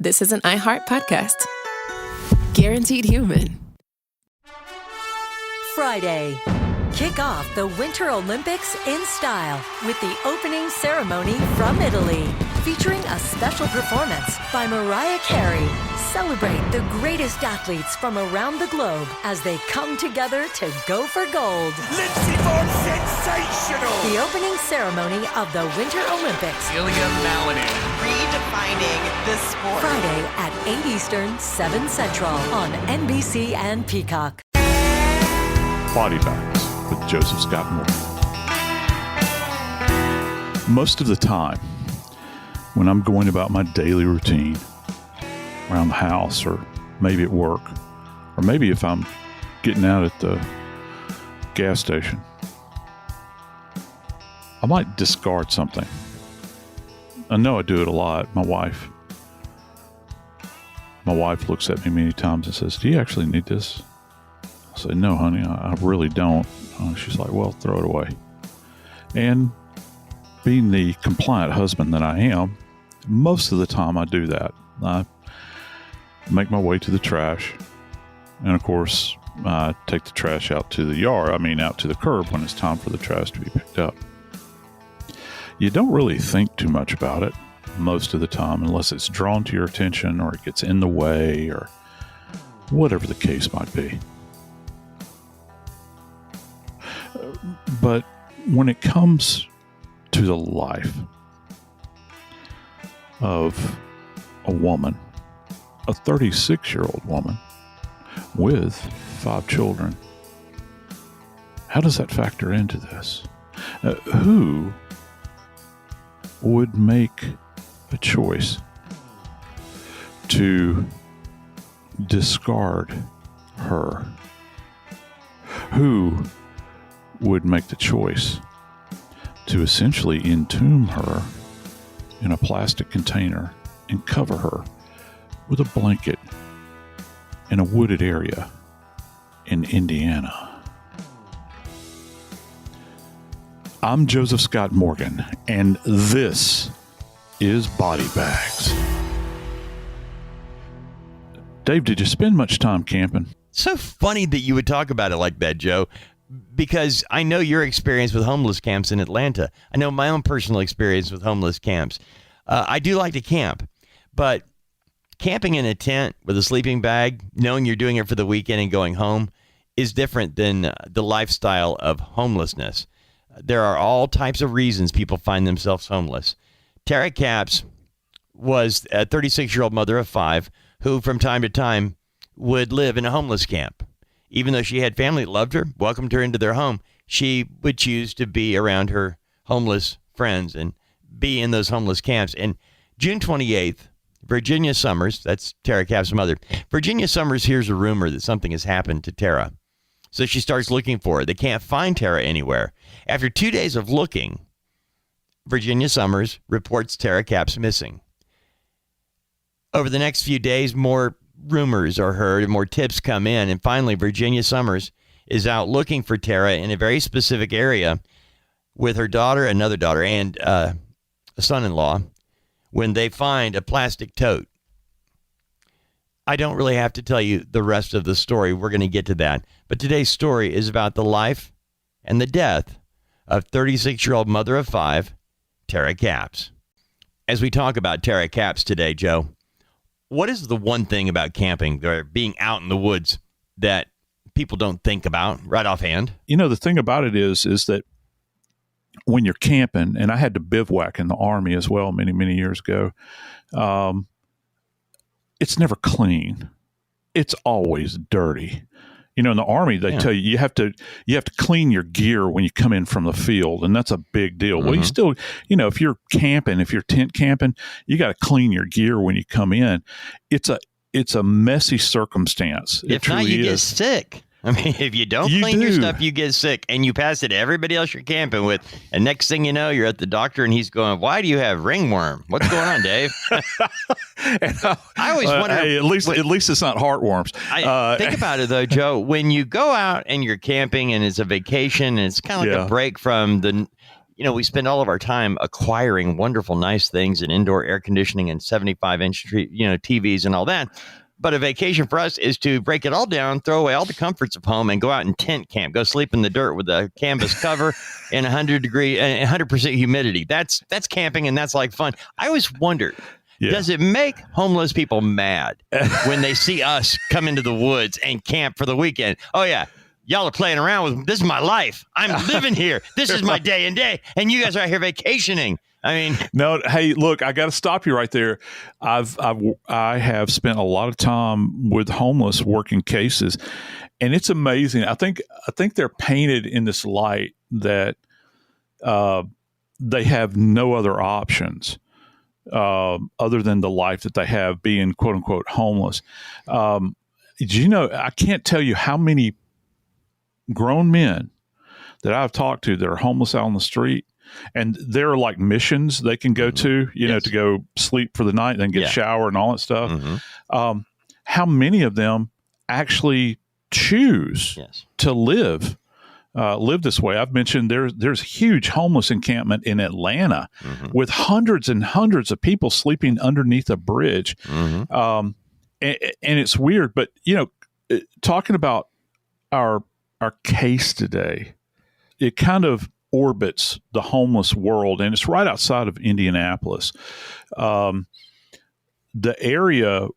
This is an iHeart podcast. Guaranteed human. Friday. Kick off the Winter Olympics in style with the opening ceremony from Italy, featuring a special performance by Mariah Carey. Celebrate the greatest athletes from around the globe as they come together to go for gold. Lindsey Vonn, sensational! The opening ceremony of the Winter Olympics. Ilya Malinin. Redefining the sport. Friday at 8 Eastern, 7 Central on NBC and Peacock. Body Bags with Joseph Scott Moore. Most of the time, when I'm going about my daily routine around the house or maybe at work, or maybe if I'm getting out at the gas station, I might discard something. I know I do it a lot. My wife looks at me many times and says, "Do you actually need this?" I say, "No, honey, I really don't." She's like, "Well, throw it away." And being the compliant husband that I am, most of the time I do that. I make my way to the trash. And of course, I take the trash out to the yard. Out to the curb when it's time for the trash to be picked up. You don't really think too much about it most of the time, unless it's drawn to your attention or it gets in the way or whatever the case might be. But when it comes to the life of a woman, a 36-year-old woman with 5 children, how does that factor into this? Who would make a choice to discard her? Who would make the choice to essentially entomb her in a plastic container and cover her with a blanket in a wooded area in Indiana? I'm Joseph Scott Morgan, and this is Body Bags. Dave, did you spend much time camping? So funny that you would talk about it like that, Joe, because I know your experience with homeless camps in Atlanta. I know my own personal experience with homeless camps. I do like to camp, but camping in a tent with a sleeping bag, knowing you're doing it for the weekend and going home, is different than the lifestyle of homelessness. There are all types of reasons people find themselves homeless. Tara Capps was a 36-year-old mother of 5 who from time to time would live in a homeless camp. Even though she had family that loved her, welcomed her into their home, she would choose to be around her homeless friends and be in those homeless camps. And June 28th, Virginia Summers, that's Tara Capps' mother, Virginia Summers hears a rumor that something has happened to Tara. So she starts looking for her. They can't find Tara anywhere. After 2 days of looking, Virginia Summers reports Tara Capps missing. Over the next few days, more rumors are heard and more tips come in. And finally, Virginia Summers is out looking for Tara in a very specific area with her daughter, another daughter, and a son-in-law when they find a plastic tote. I don't really have to tell you the rest of the story. We're going to get to that. But today's story is about the life and the death of 36-year-old mother of 5, Tara Capps. As we talk about Tara Capps today, Joe, what is the one thing about camping or being out in the woods that people don't think about right offhand? You know, the thing about it is that when you're camping, and I had to bivouac in the Army as well many, many years ago, it's never clean. It's always dirty. You know, in the Army, they tell you you have to clean your gear when you come in from the field, and that's a big deal. Well, you still, you know, if you're camping, if you're tent camping, you got to clean your gear when you come in. It's a messy circumstance. If not, you get sick. I mean, if you don't clean your stuff, you get sick, and you pass it to everybody else you're camping with. And next thing you know, you're at the doctor, and he's going, "Why do you have ringworm? What's going on, Dave?" I always wonder. Hey, at least it's not heartworms. Think about it, though, Joe. When you go out and you're camping, and it's a vacation, and it's kind of like a break from we spend all of our time acquiring wonderful, nice things and indoor air conditioning and 75-inch, TVs and all that. But a vacation for us is to break it all down, throw away all the comforts of home, and go out and tent camp. Go sleep in the dirt with a canvas cover and 100% humidity. That's camping, and that's like fun. I always wonder, does it make homeless people mad when they see us come into the woods and camp for the weekend? Oh, yeah. Y'all are playing around with this is my life. I'm living here. This is my day and day. And you guys are out here vacationing. I mean, no, hey, look, I got to stop you right there. I have spent a lot of time with homeless working cases, and it's amazing. I think they're painted in this light that they have no other options other than the life that they have being quote unquote homeless. I can't tell you how many grown men that I've talked to that are homeless out on the street, and there are like missions they can go to, to go sleep for the night, then get a shower and all that stuff. How many of them actually choose to live this way? I've mentioned there's a huge homeless encampment in Atlanta with hundreds and hundreds of people sleeping underneath a bridge. And it's weird, but talking about our case today, it kind of orbits the homeless world, and it's right outside of Indianapolis. The area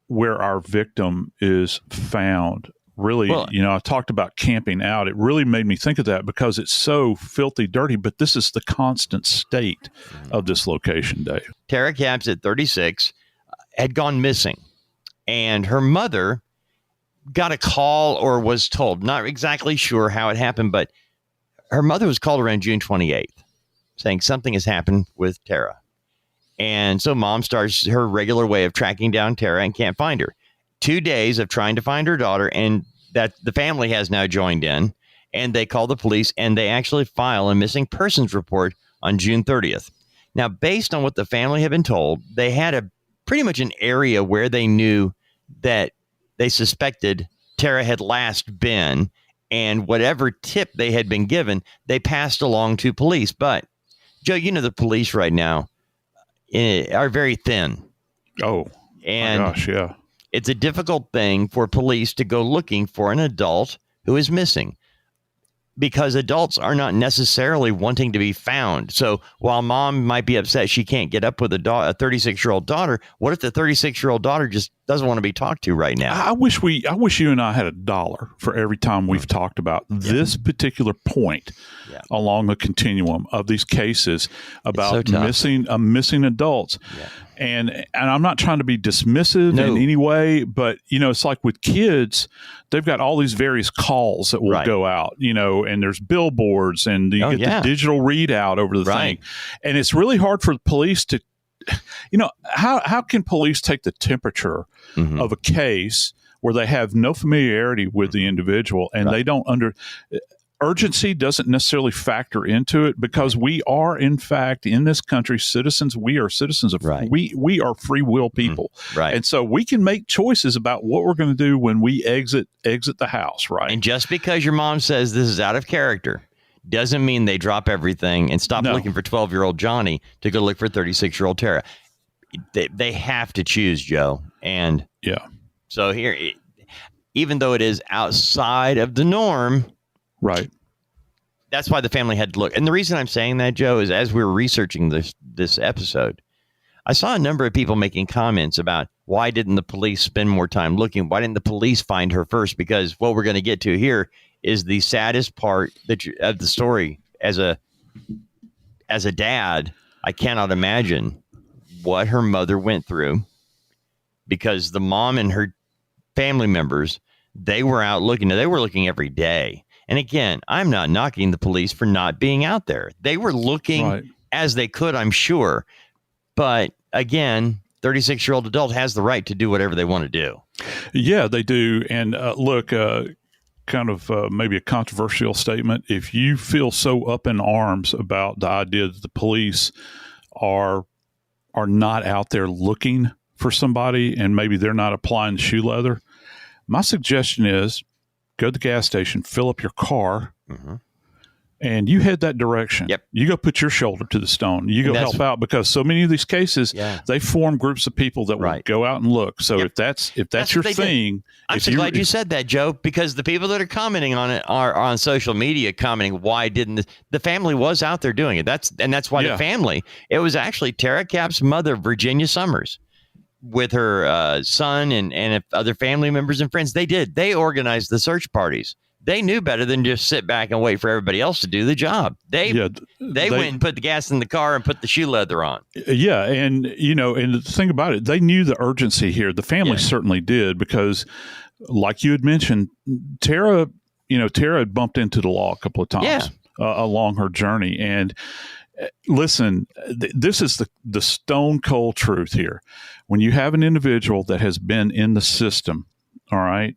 where our victim is found really, I talked about camping out. It really made me think of that because it's so filthy dirty, but this is the constant state of this location, Dave. Tara Capps at 36 had gone missing, and her mother got a call or was told, not exactly sure how it happened, but her mother was called around June 28th saying something has happened with Tara. And so mom starts her regular way of tracking down Tara and can't find her. 2 days of trying to find her daughter, and that the family has now joined in, and they call the police, and they actually file a missing persons report on June 30th. Now, based on what the family had been told, they had pretty much an area where they knew that they suspected Tara had last been, and whatever tip they had been given, they passed along to police. But, Joe, the police right now are very thin. Oh, and my gosh, yeah. It's a difficult thing for police to go looking for an adult who is missing, because adults are not necessarily wanting to be found. So while mom might be upset she can't get up with a 36-year-old daughter, what if the 36-year-old daughter just doesn't want to be talked to right now? I wish you and I had $1 for every time we've talked about this particular point along the continuum of these cases about missing adults. Yeah. And I'm not trying to be dismissive in any way, but, it's like with kids, they've got all these various calls that will go out, and there's billboards, and you get the digital readout over the thing. And it's really hard for the police to, how can police take the temperature of a case where they have no familiarity with the individual, and they don't urgency doesn't necessarily factor into it, because we are, in fact, in this country, citizens. We are citizens of we are free will people, and so we can make choices about what we're going to do when we exit the house, right? And just because your mom says this is out of character doesn't mean they drop everything and stop looking for 12-year-old Johnny to go look for 36-year-old Tara. They have to choose, Joe, and so here, even though it is outside of the norm. Right. That's why the family had to look. And the reason I'm saying that, Joe, is as we were researching this episode, I saw a number of people making comments about why didn't the police spend more time looking? Why didn't the police find her first? Because what we're going to get to here is the saddest part of the story. As a dad, I cannot imagine what her mother went through, because the mom and her family members, they were out looking. They were looking every day. And again, I'm not knocking the police for not being out there. They were looking as they could, I'm sure. But again, 36-year-old adult has the right to do whatever they want to do. Yeah, they do. And look, kind of maybe a controversial statement. If you feel so up in arms about the idea that the police are not out there looking for somebody, and maybe they're not applying shoe leather, my suggestion is, go to the gas station, fill up your car, and you head that direction. Yep. You go put your shoulder to the stone. You go And help out, because so many of these cases, Yeah. they form groups of people that will Right. go out and look. So Yep. if that's That's your what they do. thing, I'm so glad you said that, Joe, because the people that are commenting on it are on social media commenting, why didn't the family was out there doing it? That's why Yeah. the family, it was actually Tara Cap's mother, Virginia Summers, with her son and other family members and friends. They organized the search parties. They knew better than just sit back and wait for everybody else to do the job. They went and put the gas in the car and put the shoe leather on. Yeah. And, and the thing about it, they knew the urgency here. The family certainly did, because like you had mentioned, Tara had bumped into the law a couple of times along her journey. And listen, this is the stone cold truth here. When you have an individual that has been in the system, all right,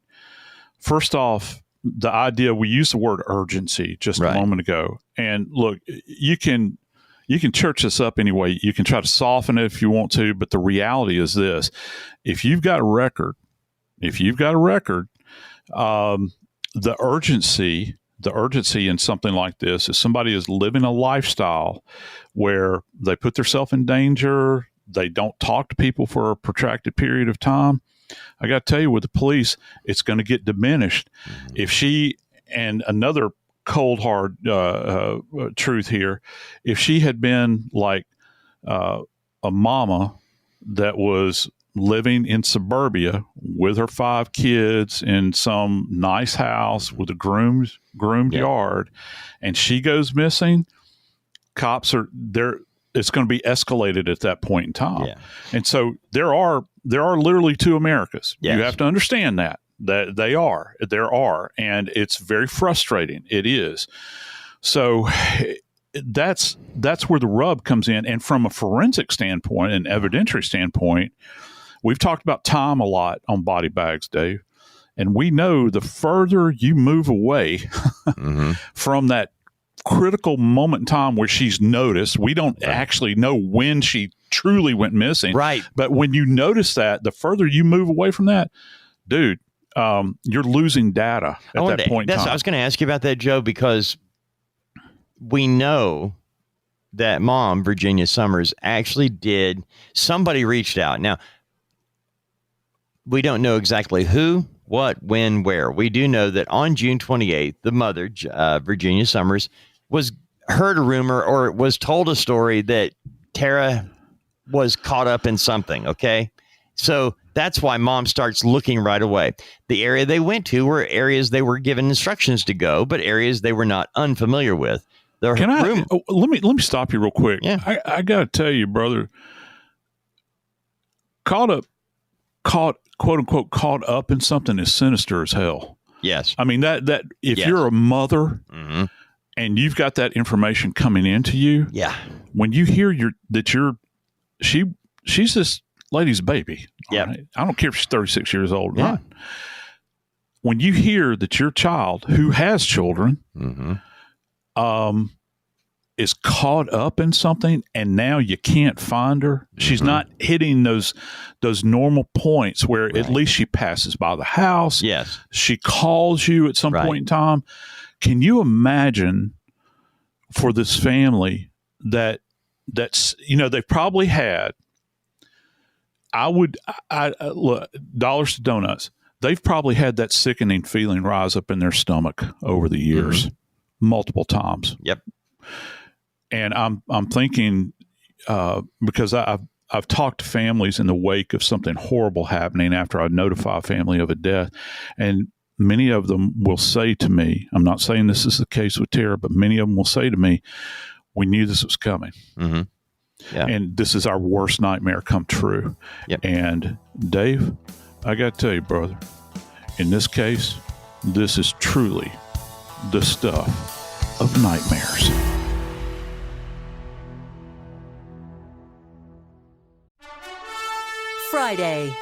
first off, the idea, we used the word urgency just a moment ago. And look, you can church this up anyway. You can try to soften it if you want to, but the reality is this: if you've got a record, the urgency in something like this is somebody is living a lifestyle where they put themselves in danger. They don't talk to people for a protracted period of time. I got to tell you, with the police, it's going to get diminished. If she, and another cold, hard truth here, if she had been like a mama that was living in suburbia with her 5 kids in some nice house with a groomed yard, and she goes missing, cops are there. It's going to be escalated at that point in time. Yeah. And so there are literally 2 Americas. Yes. You have to understand that there are, and it's very frustrating. It is. So that's where the rub comes in. And from a forensic standpoint and evidentiary standpoint, we've talked about time a lot on body bags, Dave. And we know the further you move away from that critical moment in time where she's noticed, we don't actually know when she truly went missing. Right. But when you notice that, the further you move away from that, dude, you're losing data at that point in time. I was going to ask you about that, Joe, because we know that mom, Virginia Summers, actually somebody reached out. Now, we don't know exactly who, what, when, where. We do know that on June 28th, the mother, Virginia Summers, heard a rumor or was told a story that Tara was caught up in something. Okay. So that's why mom starts looking right away. The area they went to were areas they were given instructions to go, but areas they were not unfamiliar with. Let me stop you real quick. Yeah. I got to tell you, brother, quote unquote, caught up in something is sinister as hell. Yes. I mean, that if you're a mother and you've got that information coming into you, when you hear she's this lady's baby. Yeah. Right? I don't care if she's 36 years old. Yeah. Right? When you hear that your child, who has children, is caught up in something and now you can't find her. She's not hitting those normal points where at least she passes by the house. Yes. She calls you at some point in time. Can you imagine for this family that's, they probably had, look, dollars to donuts. They've probably had that sickening feeling rise up in their stomach over the years, multiple times. Yep. And I'm thinking, because I've talked to families in the wake of something horrible happening after I notify a family of a death, and many of them will say to me, I'm not saying this is the case with Tara, but many of them will say to me, we knew this was coming. Yeah. And this is our worst nightmare come true. Yep. And Dave, I got to tell you, brother, in this case, this is truly the stuff of nightmares. Friday.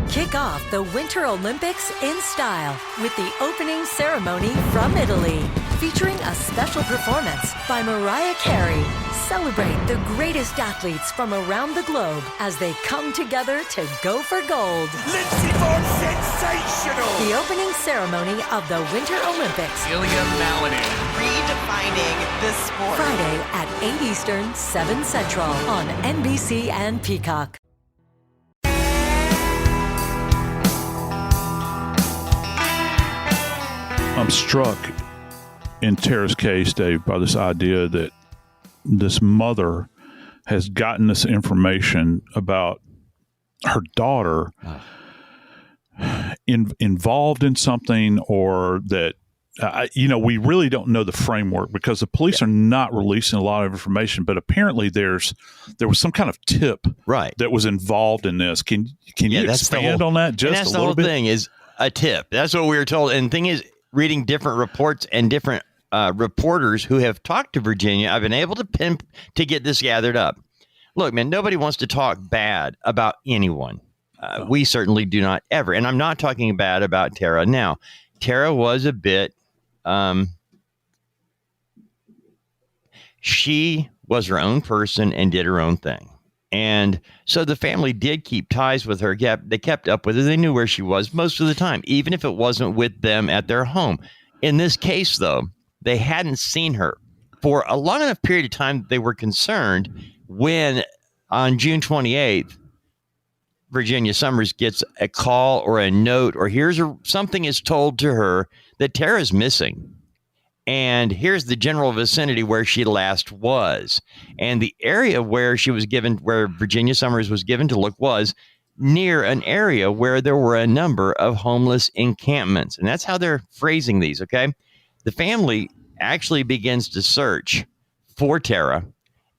Kick off the Winter Olympics in style with the opening ceremony from Italy, featuring a special performance by Mariah Carey. Celebrate the greatest athletes from around the globe as they come together to go for gold. Lindsey Vonn, sensational! The opening ceremony of the Winter Olympics. Ilya Malinin. redefining this sport. Friday at 8 Eastern, 7 Central on NBC and Peacock. I'm struck in Tara's case, Dave, by this idea that this mother has gotten this information about her daughter involved in something, or that, we really don't know the framework because the police are not releasing a lot of information, but apparently there was some kind of tip that was involved in this. Can you expand on that just a little bit? That's the whole thing, is a tip. That's what we were told. And the thing is, reading different reports and different reporters who have talked to Virginia, I've been able to get this gathered up. Look, man, nobody wants to talk bad about anyone. We certainly do not ever. And I'm not talking bad about Tara. Now, Tara was a bit, she was her own person and did her own thing. And so the family did keep ties with her. They kept up with her. They knew where she was most of the time, even if it wasn't with them at their home. In this case, though, they hadn't seen her for a long enough period of time. They were concerned when on June 28th, Virginia Summers gets a call or a note, or something is told to her that Tara's missing. And here's the general vicinity where she last was. And the area where where Virginia Summers was given to look was near an area where there were a number of homeless encampments. And that's how they're phrasing these, okay? The family actually begins to search for Tara,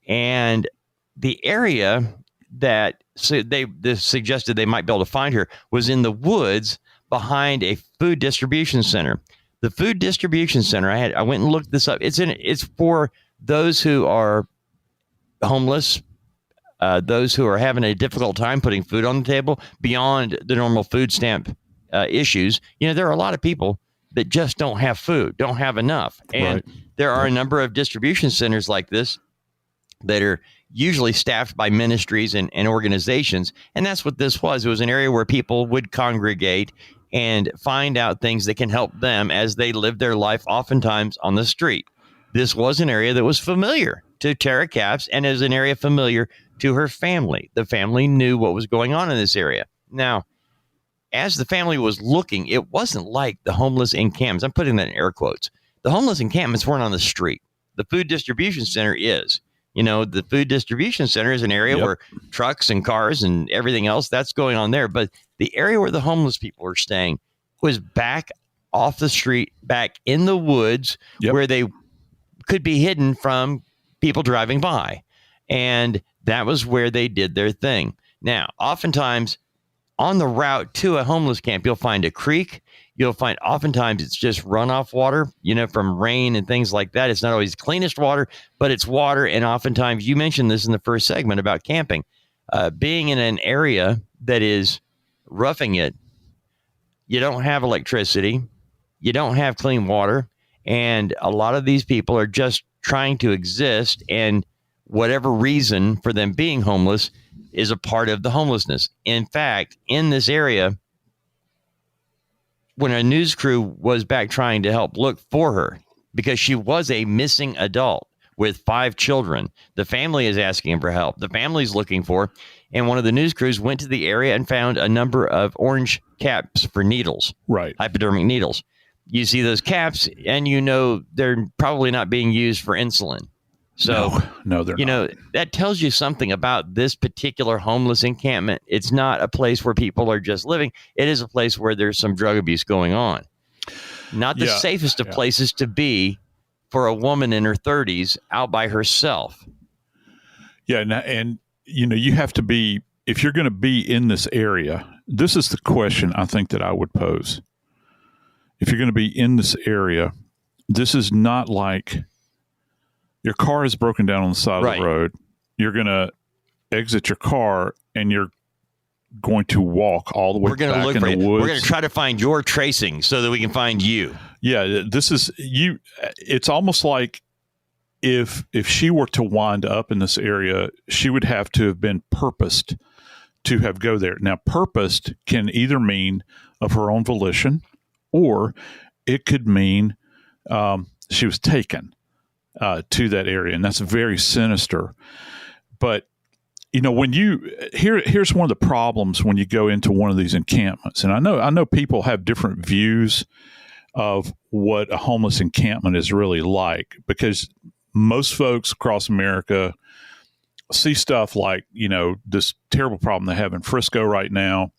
and the area that they suggested they might be able to find her was in the woods behind a food distribution center. The food distribution center, I went and looked this up. It's for those who are homeless, those who are having a difficult time putting food on the table beyond the normal food stamp issues. There are a lot of people that just don't have food, don't have enough. And there are a number of distribution centers like this that are usually staffed by ministries and organizations. And that's what this was. It was an area where people would congregate and find out things that can help them as they live their life, oftentimes on the street. This was an area that was familiar to Tara Capps, and is an area familiar to her family. The family knew what was going on in this area. Now, as the family was looking, it wasn't like the homeless encampments. I'm putting that in air quotes. The homeless encampments weren't on the street. The food distribution center is. The food distribution center is an area where trucks and cars and everything else that's going on there. But the area where the homeless people were staying was back off the street, back in the woods, where they could be hidden from people driving by. And that was where they did their thing. Now, oftentimes on the route to a homeless camp, you'll find a creek. You'll find oftentimes it's just runoff water, from rain and things like that. It's not always the cleanest water, but it's water. And oftentimes, you mentioned this in the first segment about camping, being in an area that is roughing it. You don't have electricity. You don't have clean water. And a lot of these people are just trying to exist. And whatever reason for them being homeless is a part of the homelessness. In fact, in this area, when a news crew was back trying to help look for her, because she was a missing adult with 5 children, the family is asking for help. The family's looking for her, and one of the news crews went to the area and found a number of orange caps for needles, hypodermic needles. You see those caps, and they're probably not being used for insulin. So, no, they're not. That tells you something about this particular homeless encampment. It's not a place where people are just living. It is a place where there's some drug abuse going on. Not the safest of places to be for a woman in her 30s out by herself. Yeah. And you have to be, if you're going to be in this area, this is the question I think that I would pose. If you're going to be in this area, this is not like your car is broken down on the side of the road. You're going to exit your car and you're going to walk all the way back in the woods. We're going to try to find your tracing so that we can find you. Yeah, this is you. It's almost like if she were to wind up in this area, she would have to have been purposed to have go there. Now, purposed can either mean of her own volition, or it could mean she was taken. to that area, and that's very sinister. But when here's one of the problems when you go into one of these encampments, and I know people have different views of what a homeless encampment is really like, because most folks across America see stuff like, this terrible problem they have in Frisco right now.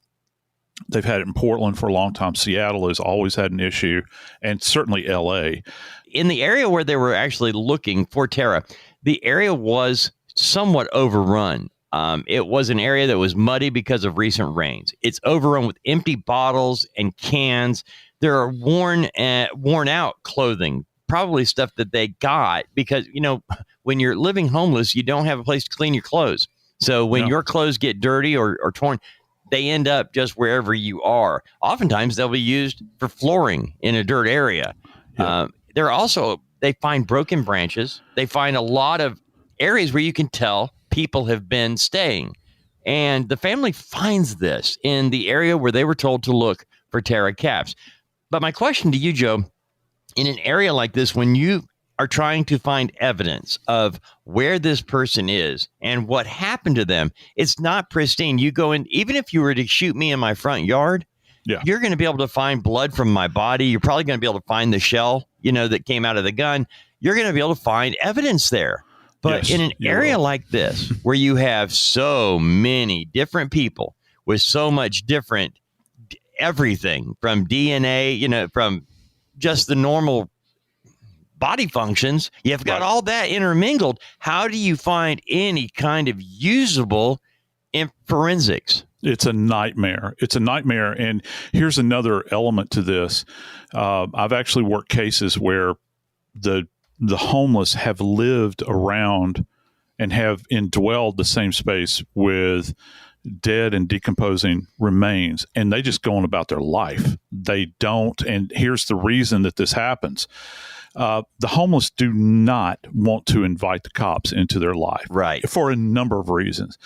They've had it in Portland for a long time. Seattle has always had an issue, and certainly LA. In the area where they were actually looking for Tara, the area was somewhat overrun. It was an area that was muddy because of recent rains. It's overrun with empty bottles and cans. There are worn out clothing, probably stuff that they got because, when you're living homeless, you don't have a place to clean your clothes. So when your clothes get dirty or torn, they end up just wherever you are. Oftentimes they'll be used for flooring in a dirt area. Yeah. They find broken branches. They find a lot of areas where you can tell people have been staying. And the family finds this in the area where they were told to look for Tara Capps. But my question to you, Joe, in an area like this, when you are trying to find evidence of where this person is and what happened to them, it's not pristine. You go in, even if you were to shoot me in my front yard, you're going to be able to find blood from my body. You're probably going to be able to find the shell, that came out of the gun. You're going to be able to find evidence there. But in an area like this, where you have so many different people with so much different everything from DNA, from just the normal body functions, you've got all that intermingled. How do you find any kind of usable in forensics? It's a nightmare. And here's another element to this. I've actually worked cases where the homeless have lived around and have indwelled the same space with dead and decomposing remains, and they just go on about their life. They don't. And here's the reason that this happens. The homeless do not want to invite the cops into their life, right? For a number of reasons.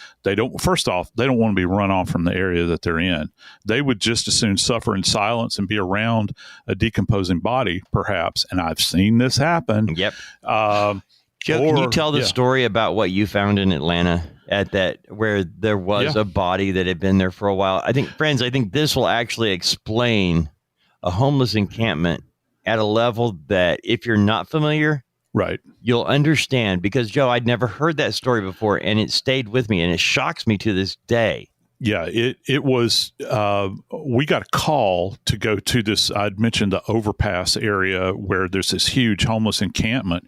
First off, they don't want to be run off from the area that they're in. They would just as soon suffer in silence and be around a decomposing body, perhaps. And I've seen this happen. Yep. Joe, can you tell the story about what you found in Atlanta where there was a body that had been there for a while? I think this will actually explain a homeless encampment at a level that if you're not familiar, right, you'll understand. Because, Joe, I'd never heard that story before, and it stayed with me, and it shocks me to this day. Yeah, it was, we got a call to go to this, I'd mentioned the overpass area where there's this huge homeless encampment.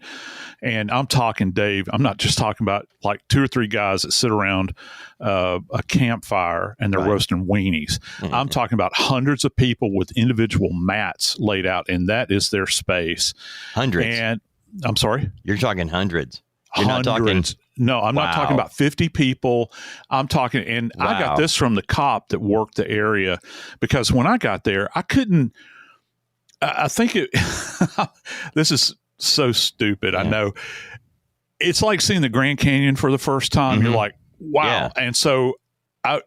And I'm talking, Dave, I'm not just talking about like 2 or 3 guys that sit around a campfire and they're roasting weenies. Mm-hmm. I'm talking about hundreds of people with individual mats laid out, and that is their space. Hundreds. And I'm sorry? You're talking hundreds. You're hundreds. Not talking. No, I'm not talking about 50 people. I'm talking, and I got this from the cop that worked the area, because when I got there, I couldn't, I think this is so stupid. Yeah. I know. It's like seeing the Grand Canyon for the first time. Mm-hmm. You're like, wow. Yeah. And so I'd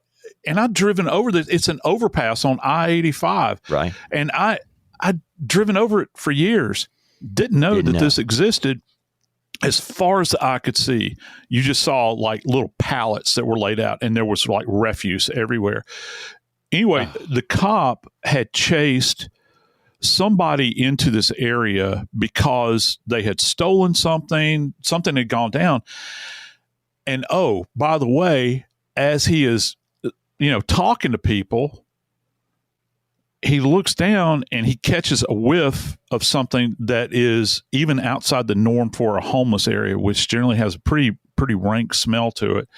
driven over this. It's an overpass on I-85. Right. And I'd driven over it for years. Didn't know this existed. As far as the eye could see, you just saw like little pallets that were laid out, and there was like refuse everywhere. Anyway, the cop had chased somebody into this area because they had stolen something had gone down. And by the way, as he is, talking to people, he looks down and he catches a whiff of something that is even outside the norm for a homeless area, which generally has a pretty rank smell to it.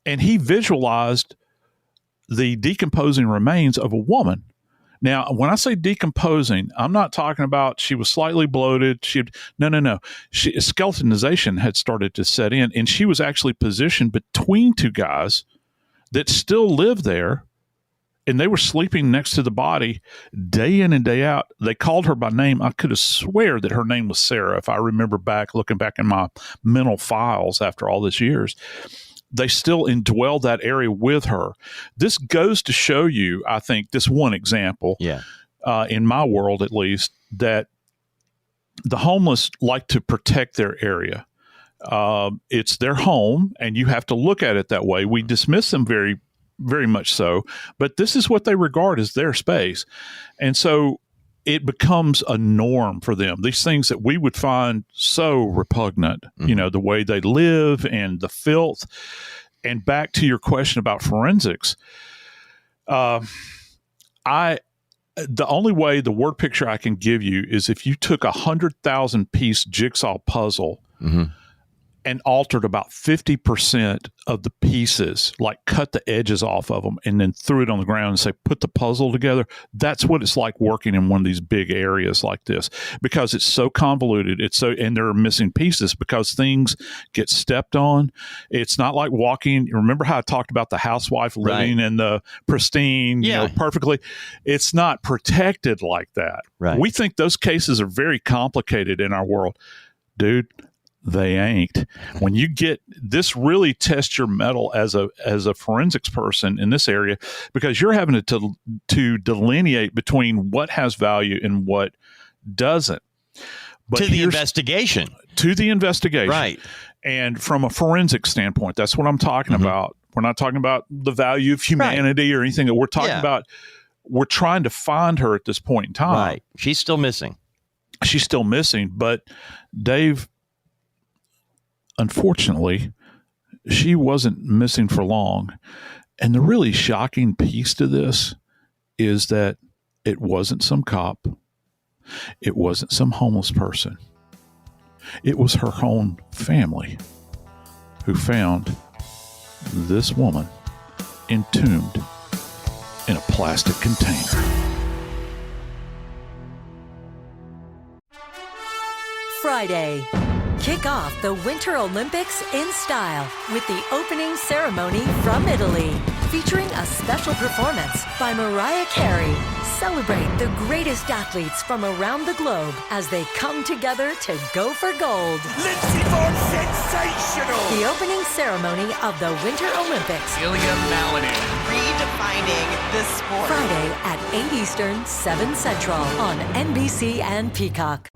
And he visualized the decomposing remains of a woman. Now, when I say decomposing, I'm not talking about she was slightly bloated. No. Skeletonization had started to set in, and she was actually positioned between 2 guys that still lived there, and they were sleeping next to the body day in and day out. They called her by name. I could have swear that her name was Sarah, if I remember looking back in my mental files after all these years. They still indwell that area with her. This goes to show you, I think, this one example, in my world at least, that the homeless like to protect their area. It's their home, and you have to look at it that way. We dismiss them very, very much so, but this is what they regard as their space. And so it becomes a norm for them. These things that we would find so repugnant, the way they live and the filth. And back to your question about forensics, the only way, the word picture I can give you is if you took 100,000 piece jigsaw puzzle and altered about 50% of the pieces, like cut the edges off of them and then threw it on the ground and say, put the puzzle together. That's what it's like working in one of these big areas like this, because it's so convoluted. And there are missing pieces because things get stepped on. It's not like walking. Remember how I talked about the housewife living in the pristine, perfectly. It's not protected like that. Right. We think those cases are very complicated in our world. Dude, they ain't. When you get this, really test your mettle as a forensics person in this area, because you're having to delineate between what has value and what doesn't. But to the investigation. Right. And from a forensic standpoint, that's what I'm talking about. We're not talking about the value of humanity or anything that we're talking about. We're trying to find her at this point in time. Right. She's still missing. But Dave, unfortunately, she wasn't missing for long. And the really shocking piece to this is that it wasn't some cop. It wasn't some homeless person. It was her own family who found this woman entombed in a plastic container. Friday. Kick off the Winter Olympics in style with the opening ceremony from Italy, featuring a special performance by Mariah Carey. Celebrate the greatest athletes from around the globe as they come together to go for gold. Lindsey Vonn, sensational! The opening ceremony of the Winter Olympics. Ilya Malinin. Redefining the sport. Friday at 8 Eastern, 7 Central on NBC and Peacock.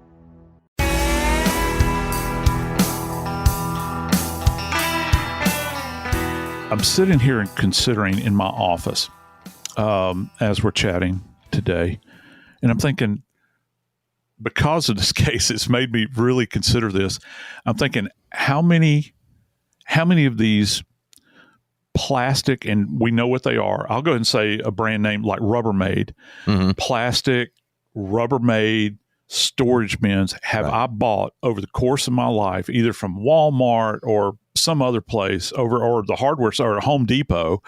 I'm sitting here and considering in my office as we're chatting today, and I'm thinking, because of this case, it's made me really consider this. I'm thinking, how many of these plastic, and we know what they are. I'll go ahead and say a brand name like Rubbermaid, plastic Rubbermaid storage bins have I bought over the course of my life, either from Walmart or some other place or the hardware store or Home Depot,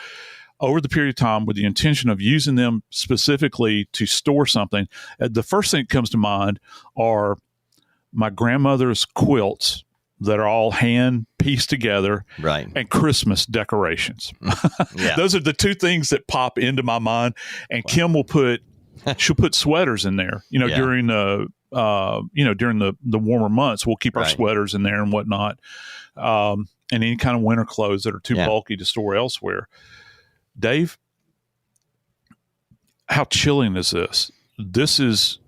over the period of time with the intention of using them specifically to store something. The first thing that comes to mind are my grandmother's quilts that are all hand pieced together, and Christmas decorations. Those are the two things that pop into my mind. And Kim will she'll put sweaters in there, during the warmer months. We'll keep our sweaters in there and whatnot. And any kind of winter clothes that are too bulky to store elsewhere. Dave, how chilling is this? This is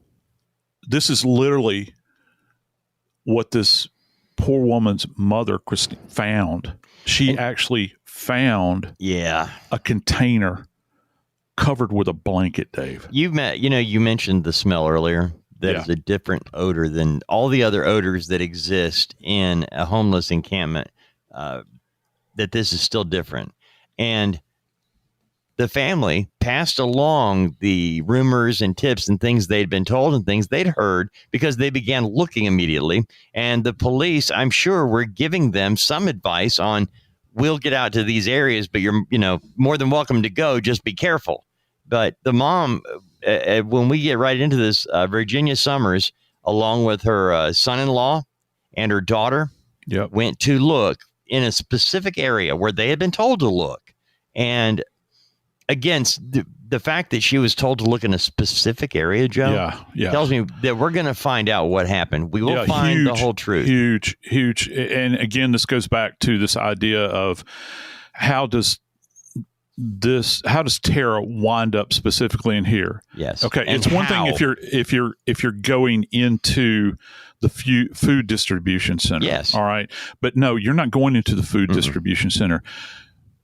literally what this poor woman's mother, Christine, found. She actually found a container covered with a blanket, Dave. You mentioned the smell earlier. That is a different odor than all the other odors that exist in a homeless encampment. That this is still different. And the family passed along the rumors and tips and things they'd been told and things they'd heard because they began looking immediately. And the police, I'm sure, were giving them some advice on, we'll get out to these areas, but you're, more than welcome to go. Just be careful. But the mom, when we get right into this, Virginia Summers, along with her son-in-law and her daughter, went to look in a specific area where they had been told to look. And again, the fact that she was told to look in a specific area, Joe, tells me that we're going to find out what happened. We will find the whole truth. Huge. And again, this goes back to this idea of how does how does Tara wind up specifically in here? Yes. Okay. And it's one how? thing if you're going into the food distribution center. Yes. All right. But no, you're not going into the food distribution center.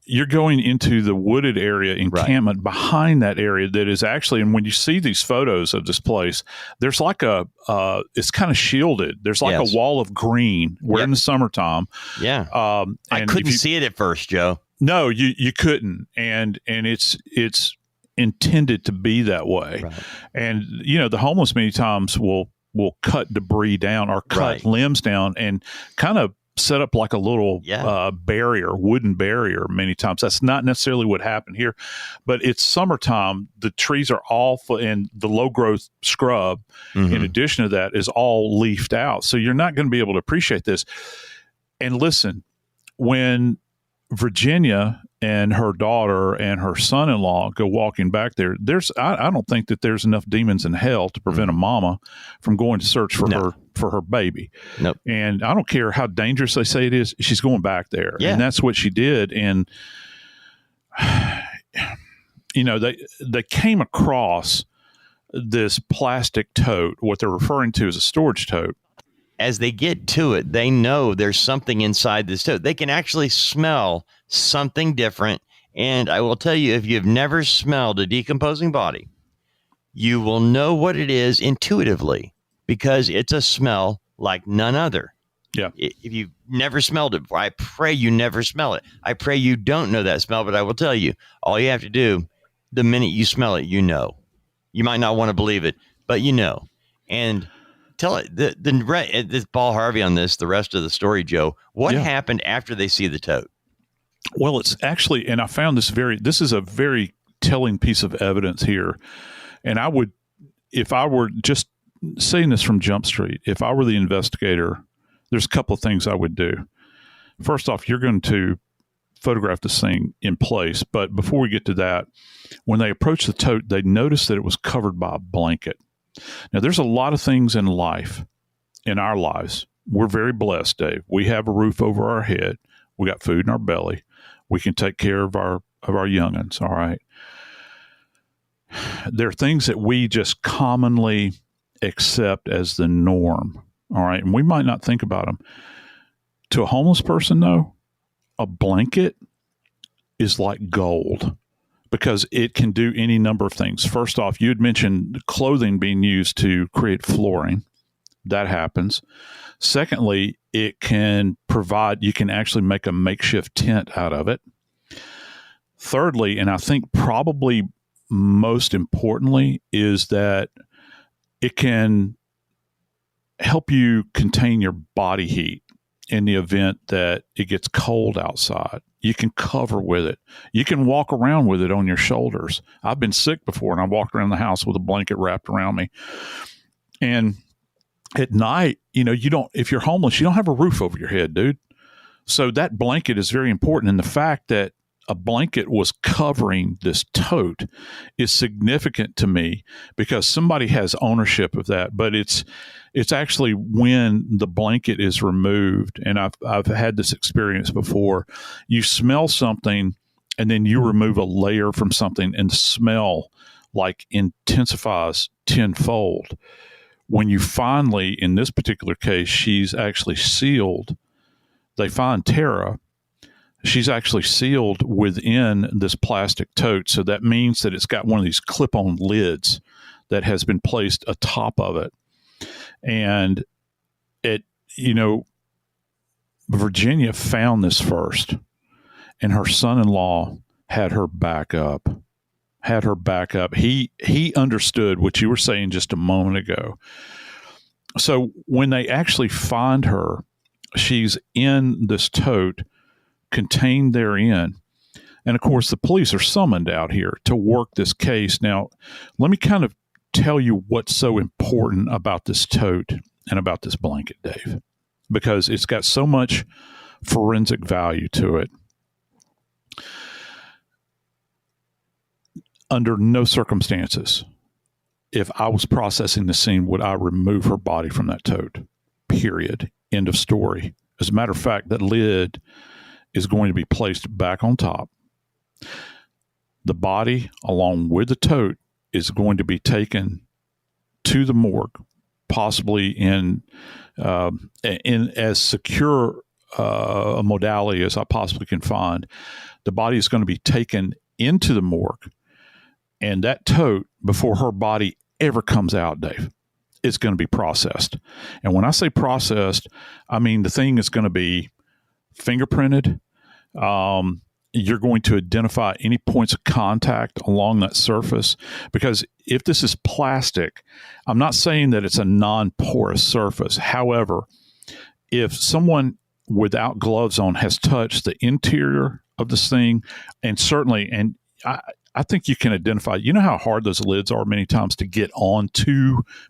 You're going into the wooded area encampment behind that area that is actually, and when you see these photos of this place, there's like it's kind of shielded. There's like a wall of green. We're in the summertime. Yeah. I and couldn't see it at first, Joe. No, you couldn't. And it's intended to be that way. Right. And, the homeless many times will cut debris down or cut limbs down and kind of set up like a little wooden barrier many times. That's not necessarily what happened here, but it's summertime. The trees are all and the low growth scrub, in addition to that, is all leafed out. So you're not going to be able to appreciate this. And listen, when Virginia and her daughter and her son-in-law go walking back there, I don't think that there's enough demons in hell to prevent a mama from going to search for her baby. Nope. And I don't care how dangerous they say it is, she's going back there. Yeah. And that's what she did. And they came across this plastic tote, what they're referring to as a storage tote. As they get to it, they know there's something inside this tote. They can actually smell something different. And I will tell you, if you've never smelled a decomposing body, you will know what it is intuitively because it's a smell like none other. Yeah. If you've never smelled it before, I pray you never smell it. I pray you don't know that smell, but I will tell you, all you have to do, the minute you smell it, you know. You might not want to believe it, but you know. And tell it, this Paul Harvey on this, the rest of the story, Joe. What happened after they see the tote? Well, it's actually, and I found this is a very telling piece of evidence here. And I would, if I were just saying this from Jump Street, if I were the investigator, there's a couple of things I would do. First off, you're going to photograph this thing in place. But before we get to that, when they approached the tote, they noticed that it was covered by a blanket. Now, there's a lot of things in life, in our lives. We're very blessed, Dave. We have a roof over our head. We got food in our belly. We can take care of our young'uns, all right? There are things that we just commonly accept as the norm, all right? And we might not think about them. To a homeless person, though, a blanket is like gold because it can do any number of things. First off, you had mentioned clothing being used to create flooring. That happens. Secondly, it can provide, you can actually make a makeshift tent out of it. Thirdly, and I think probably most importantly, is that it can help you contain your body heat in the event that it gets cold outside. You can cover with it. You can walk around with it on your shoulders. I've been sick before and I walked around the house with a blanket wrapped around me. And at night, if you're homeless, you don't have a roof over your head, dude. So that blanket is very important. And the fact that a blanket was covering this tote is significant to me because somebody has ownership of that. But it's actually when the blanket is removed, and I've had this experience before, you smell something and then you remove a layer from something and the smell like intensifies tenfold. When you finally, in this particular case, she's actually sealed, they find Tara, she's actually sealed within this plastic tote. So that means that it's got one of these clip-on lids that has been placed atop of it. And Virginia found this first, and her son-in-law had her back up. He understood what you were saying just a moment ago. So when they actually find her, she's in this tote contained therein. And of course, the police are summoned out here to work this case. Now, let me kind of tell you what's so important about this tote and about this blanket, Dave, because it's got so much forensic value to it. Under no circumstances, if I was processing the scene, would I remove her body from that tote, period. End of story. As a matter of fact, that lid is going to be placed back on top. the body, along with the tote, is going to be taken to the morgue, possibly in as secure a modality as I possibly can find. The body is going to be taken into the morgue, and that tote, before her body ever comes out, Dave, it's going to be processed. And when I say processed, I mean the thing is going to be fingerprinted. You're going to identify any points of contact along that surface, because if this is plastic, I'm not saying that it's a non-porous surface. However, if someone without gloves on has touched the interior of this thing, and certainly, and I think you can identify, you know how hard those lids are many times to get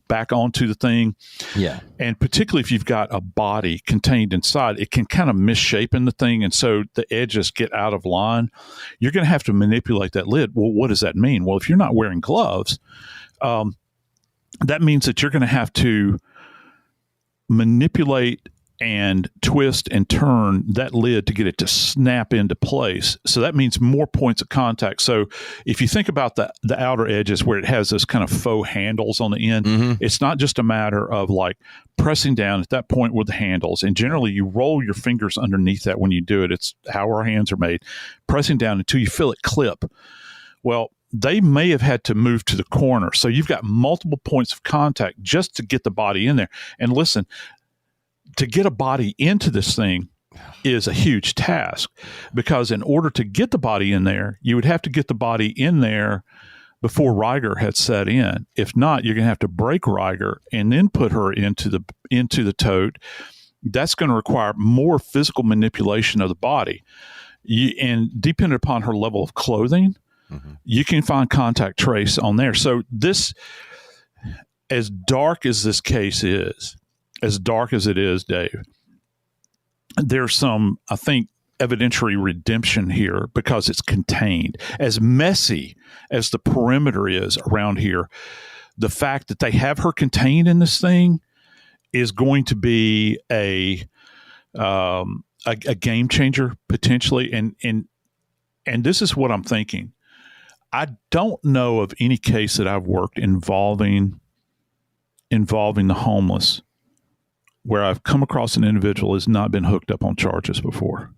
back onto the thing? Yeah. And particularly if you've got a body contained inside, it can kind of misshapen the thing. And so the edges get out of line. You're going to have to manipulate that lid. Well, what does that mean? Well, if you're not wearing gloves, that means that you're going to have to manipulate and twist and turn that lid to get it to snap into place. So that means more points of contact. So if you think about the outer edges where it has this kind of faux handles on the end, it's not just a matter of like pressing down at that point with the handles. And generally you roll your fingers underneath that when you do it. It's how our hands are made. Pressing down until you feel it clip. Well, they may have had to move to the corner. So you've got multiple points of contact just to get the body in there. And listen, to get a body into this thing is a huge task, because in order to get the body in there, you would have to get the body in there before Riger had set in. If not, you're going to have to break Riger and then put her into the tote. That's going to require more physical manipulation of the body. And depending upon her level of clothing, you can find contact trace on there. So this, as dark as this case is, as dark as it is, Dave, there's some, I think, evidentiary redemption here because it's contained. As messy as the perimeter is around here, the fact that they have her contained in this thing is going to be a game changer potentially. And this is what I'm thinking. I don't know of any case that I've worked involving the homeless where I've come across an individual who has not been hooked up on charges before.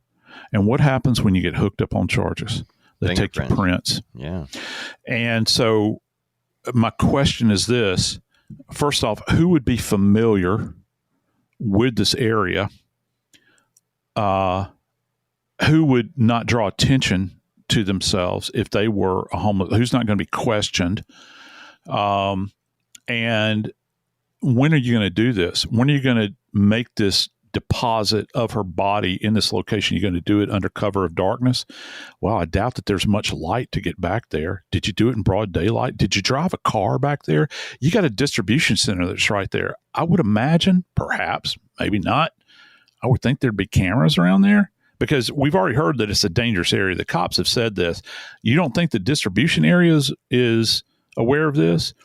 And what happens when you get hooked up on charges? They take your prints. Yeah. And so my question is this. First off, who would be familiar with this area? Who would not draw attention to themselves if they were a homeless? Who's not going to be questioned? And when are you going to do this? When are you going to make this deposit of her body in this location? You're going to do it under cover of darkness? Well, I doubt that there's much light to get back there. Did you do it in broad daylight? Did you drive a car back there? You got a distribution center that's right there. I would imagine, perhaps, maybe not, I would think there'd be cameras around there, because we've already heard that it's a dangerous area. The cops have said this. You don't think the distribution area is aware of this?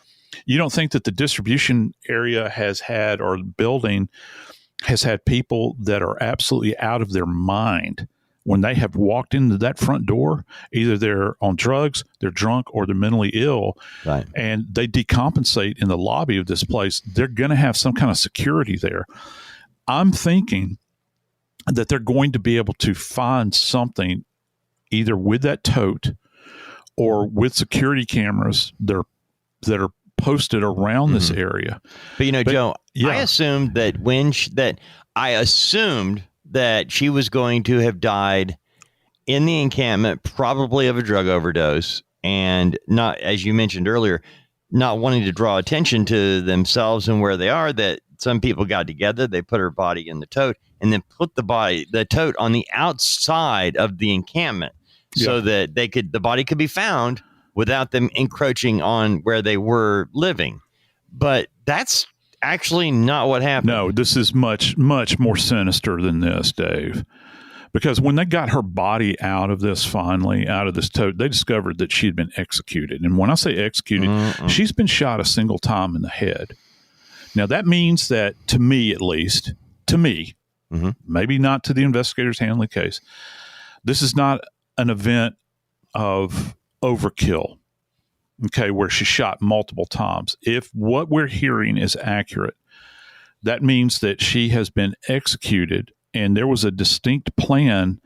You don't think that the distribution area has had, or the building has had, people that are absolutely out of their mind when they have walked into that front door? Either they're on drugs, they're drunk, or they're mentally ill, right, and they decompensate in the lobby of this place. They're going to have some kind of security there. I'm thinking that they're going to be able to find something either with that tote or with security cameras that are posted around this area. But Joe, yeah. I assumed that that she was going to have died in the encampment, probably of a drug overdose, and not, as you mentioned earlier, not wanting to draw attention to themselves and where they are, that some people got together, they put her body in the tote, and then put the tote on the outside of the encampment, so that the body could be found without them encroaching on where they were living. But that's actually not what happened. No, this is much, much more sinister than this, Dave. Because when they got her body out of this, finally, out of this tote, they discovered that she had been executed. And when I say executed, she's been shot a single time in the head. Now, that means that, to me at least, maybe not to the investigators handling the case, this is not an event of overkill, okay, where she shot multiple times. If what we're hearing is accurate, that means that she has been executed and there was a distinct plan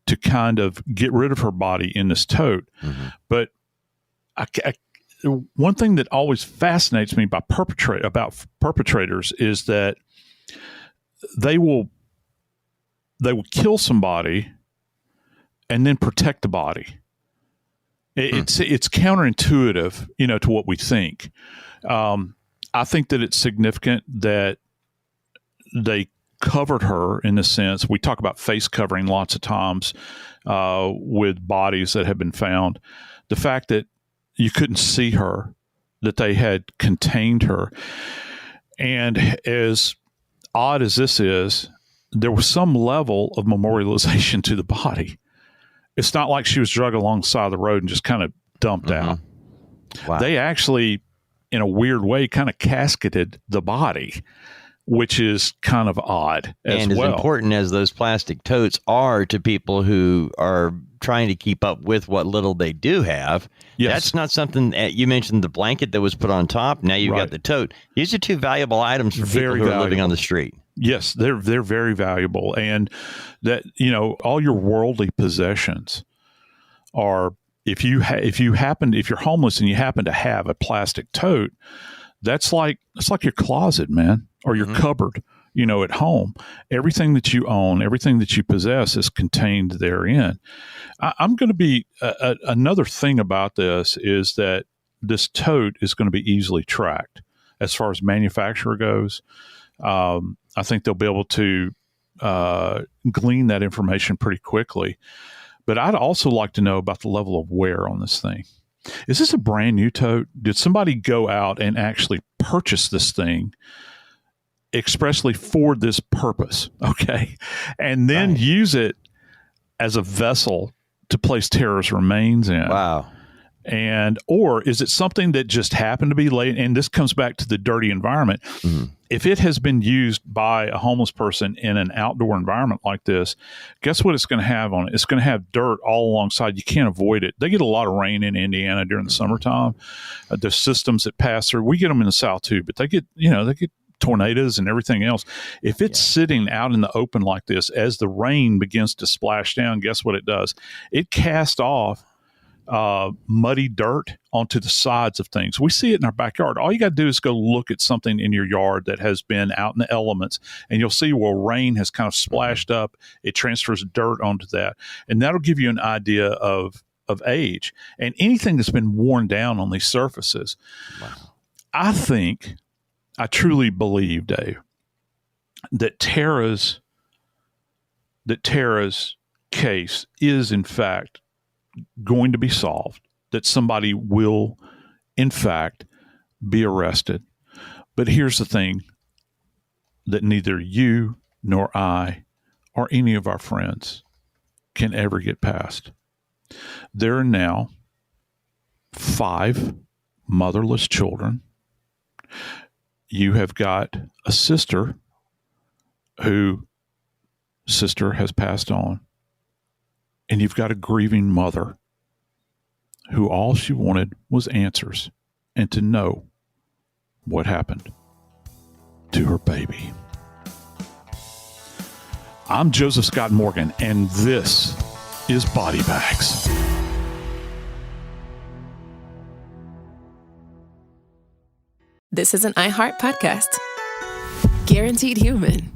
to kind of get rid of her body in this tote. Mm-hmm. But one thing that always fascinates me about perpetrators is that they will kill somebody and then protect the body. It's counterintuitive, to what we think. I think that it's significant that they covered her in the sense, we talk about face covering lots of times with bodies that have been found. The fact that you couldn't see her, that they had contained her. And as odd as this is, there was some level of memorialization to the body. It's not like she was dragged alongside the road and just kind of dumped out. Wow. They actually, in a weird way, kind of casketed the body, which is kind of odd as well. well. As important as those plastic totes are to people who are trying to keep up with what little they do have, yes. That's not something. You mentioned the blanket that was put on top. Now you've Right. got the tote. These are two valuable items for people who are living on the street. Yes, they're very valuable, and that all your worldly possessions are. If you're homeless and you happen to have a plastic tote, it's like your closet, man, or your cupboard. At home, everything that you own, everything that you possess is contained therein. I'm going to be another thing about this is that this tote is going to be easily tracked as far as manufacturer goes. I think they'll be able to glean that information pretty quickly. But I'd also like to know about the level of wear on this thing. Is this a brand new tote? Did somebody go out and actually purchase this thing expressly for this purpose? Okay. And then use it as a vessel to place Tara's remains in? Wow. Or is it something that just happened to be laid? And this comes back to the dirty environment. Mm-hmm. If it has been used by a homeless person in an outdoor environment like this, guess what it's going to have on it? It's going to have dirt all alongside. You can't avoid it. They get a lot of rain in Indiana during the summertime. The systems that pass through, we get them in the South too, but they get tornadoes and everything else. If it's sitting out in the open like this, as the rain begins to splash down, guess what it does? It casts off muddy dirt onto the sides of things. We see it in our backyard. All you got to do is go look at something in your yard that has been out in the elements, and you'll see where rain has kind of splashed up. It transfers dirt onto that, and that'll give you an idea of age. And anything that's been worn down on these surfaces, I truly believe, Dave, that Tara's case is in fact going to be solved, that somebody will in fact be arrested. But here's the thing that neither you nor I or any of our friends can ever get past. There are now 5 motherless children. You have got a sister whose sister has passed on. And you've got a grieving mother who all she wanted was answers and to know what happened to her baby. I'm Joseph Scott Morgan, and this is Body Bags. This is an iHeart podcast. Guaranteed human.